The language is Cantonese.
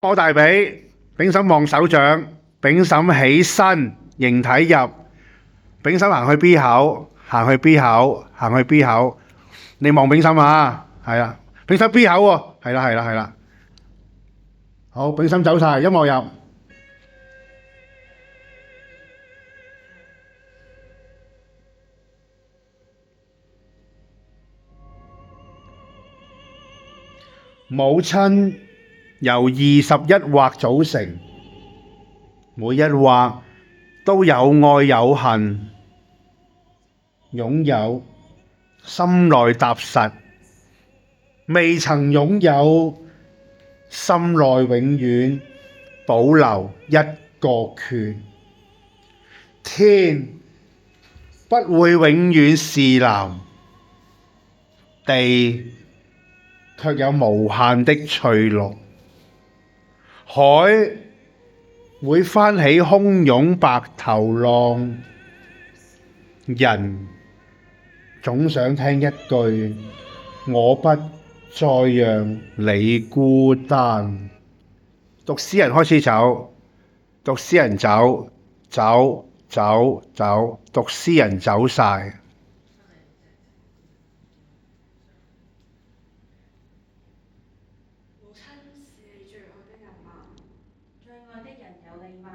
摸大髀，丙嬸望手掌，丙嬸起身，形體入，丙嬸行去 B 口，行去 B 口，行去 B 口，你望丙嬸啊，係啦，丙嬸 B 口喎，係啦係啦係啦，好，丙嬸走晒，音樂入，母親由21畫組成，每一畫都有愛有恨，擁有心內踏實，未曾擁有心內永遠保留一個缺。天不會永遠是藍，地卻有無限的翠綠，海會翻起洶湧白頭浪，人總想聽一句我不再讓你孤單。讀詩人開始走，讀詩人走，走走走，讀詩人走晒。母親是你最愛的人嗎？最愛的人有你嗎？